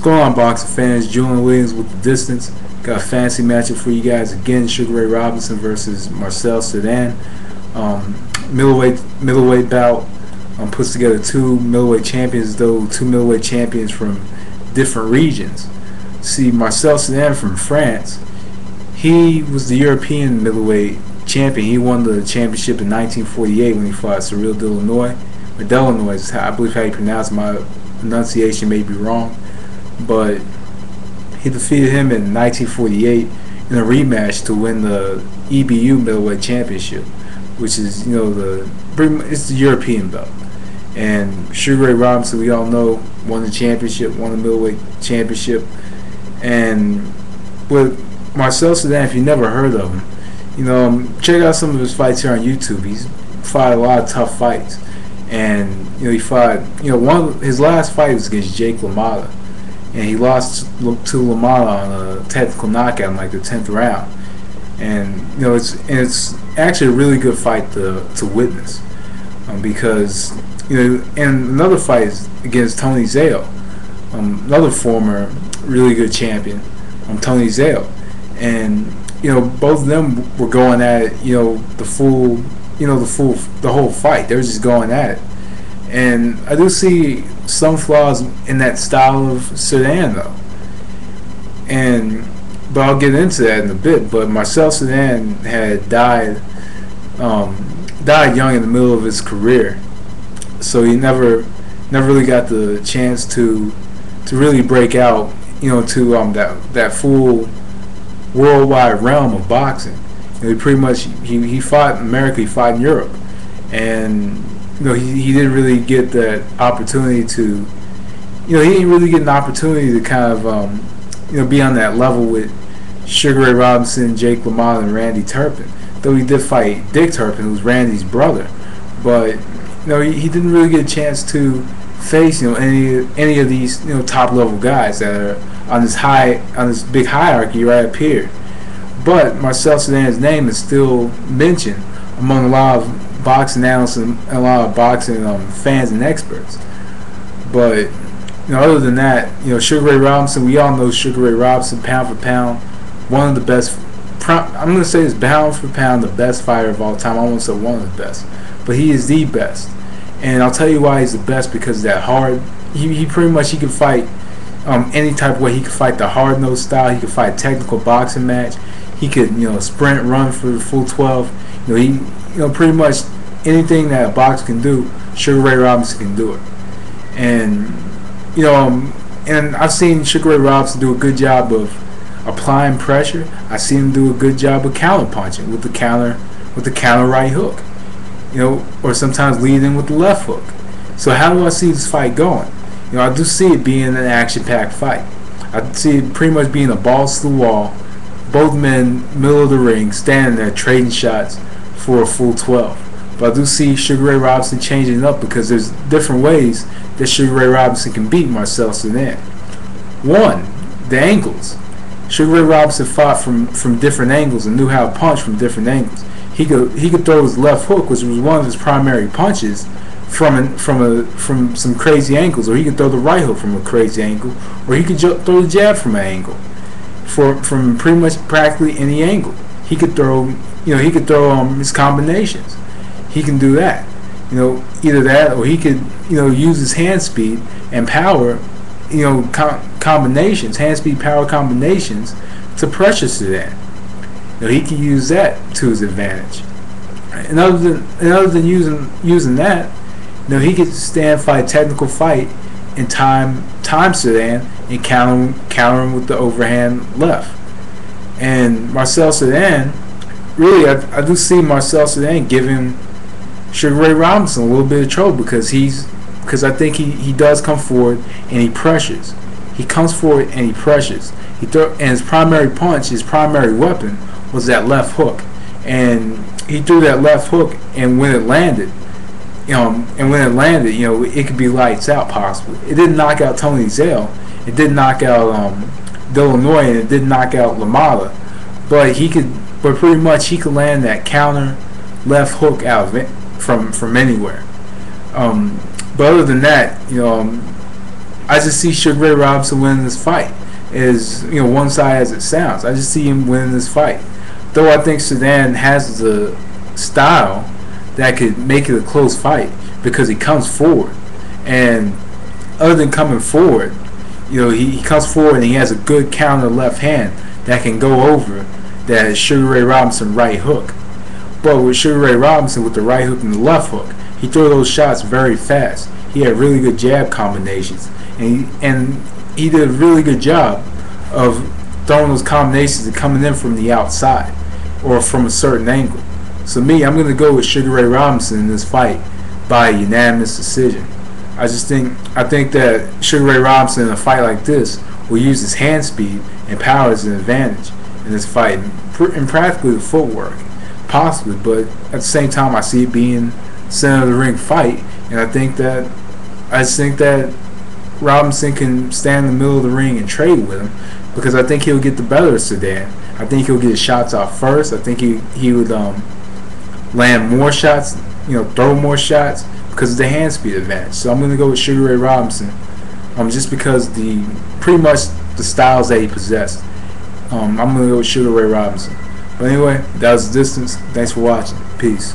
going on, boxing fans? Julian Williams with the distance. Got a fancy matchup for you guys again. Sugar Ray Robinson versus Marcel Cerdan. Middleweight bout. Puts together two middleweight champions, though two middleweight champions from different regions. See, Marcel Cerdan from France. He was the European middleweight champion. He won the championship in 1948 when he fought Cyril Delanois. Or Delanois is I believe how you pronounce it. My pronunciation may be wrong, but he defeated him in 1948 in a rematch to win the EBU middleweight championship, which is it's the European belt. And Sugar Ray Robinson, we all know, won the championship, won the middleweight championship. And with Marcel Cerdan, if you never heard of him, check out some of his fights here on YouTube. He's fought a lot of tough fights, and he fought. His last fight was against Jake LaMotta, and he lost to LaMotta on a technical knockout in like the 10th round. And it's actually a really good fight to witness, because and another fight is against Tony Zale, another former really good champion, Tony Zale, and both of them were going at it, the whole fight. They were just going at it, and I do see some flaws in that style of Cerdan though, but I'll get into that in a bit. But Marcel Cerdan had died young in the middle of his career, so he never really got the chance to really break out, to that full worldwide realm of boxing. He pretty much he fought in America, he fought in Europe, and he didn't really get that opportunity to he didn't really get an opportunity to kind of be on that level with Sugar Ray Robinson, Jake LaMotta, and Randy Turpin. Though he did fight Dick Turpin, who was Randy's brother, but he didn't really get a chance to face any of these top level guys that are on this big hierarchy right up here. But Marcel Cerdan's name is still mentioned among a lot of boxing analysts and a lot of boxing fans and experts. But other than that, Sugar Ray Robinson, we all know Sugar Ray Robinson, pound for pound, one of the best. I'm going to say this, pound for pound, the best fighter of all time. I won't say one of the best, but he is the best. And I'll tell you why he's the best, because that hard. He pretty much he can fight any type of way. He could fight the hard nose style. He could fight a technical boxing match. He could sprint, run for the full 12. He pretty much anything that a boxer can do, Sugar Ray Robinson can do it. And and I've seen Sugar Ray Robinson do a good job of applying pressure. I've seen him do a good job of counter punching with the counter right hook, or sometimes leading with the left hook. So how do I see this fight going? I do see it being an action-packed fight. I see it pretty much being a balls to the wall, both men middle of the ring, standing there trading shots for a full 12. But I do see Sugar Ray Robinson changing it up, because there's different ways that Sugar Ray Robinson can beat Marcel Cerdan. One, the angles. Sugar Ray Robinson fought from different angles and knew how to punch from different angles. He could throw his left hook, which was one of his primary punches, from some crazy angles, or he could throw the right hook from a crazy angle, or he could throw the jab from an angle, from pretty much practically any angle. He could throw his combinations. He can do that. Either that, or he could use his hand speed and power, combinations, hand speed power combinations to pressure Cerdan. He can use that to his advantage. And other than using that, he could stand, fight a technical fight, and time Cerdan and counter him with the overhand left. And Marcel Cerdan, really, I do see Marcel Cerdan giving Sugar Ray Robinson a little bit of trouble, because I think he does come forward and he pressures. He comes forward and he pressures. And his primary punch, his primary weapon, was that left hook. And he threw that left hook, and when it landed, it could be lights out possibly. It didn't knock out Tony Zale. It didn't knock out Delanois, and it didn't knock out LaMotta. But pretty much he could land that counter left hook out of it from anywhere. But other than that, I just see Sugar Ray Robinson winning this fight. As one side as it sounds, I just see him winning this fight. Though I think Cerdan has the style that could make it a close fight because he comes forward, and other than coming forward, he comes forward and he has a good counter left hand that can go over that Sugar Ray Robinson right hook. But with Sugar Ray Robinson, with the right hook and the left hook, he threw those shots very fast. He had really good jab combinations, and he did a really good job of throwing those combinations and coming in from the outside or from a certain angle. So me, I'm going to go with Sugar Ray Robinson in this fight by unanimous decision. I think that Sugar Ray Robinson in a fight like this will use his hand speed and power as an advantage in this fight, and practically the footwork, possibly. But at the same time, I see it being center of the ring fight, and I just think that Robinson can stand in the middle of the ring and trade with him, because I think he'll get the better of Cerdan. I think he'll get his shots out first. I think he would land more shots, throw more shots because of the hand speed advantage. So I'm going to go with Sugar Ray Robinson, just because pretty much the styles that he possessed. I'm going to go with Sugar Ray Robinson. But anyway, that was the distance. Thanks for watching. Peace.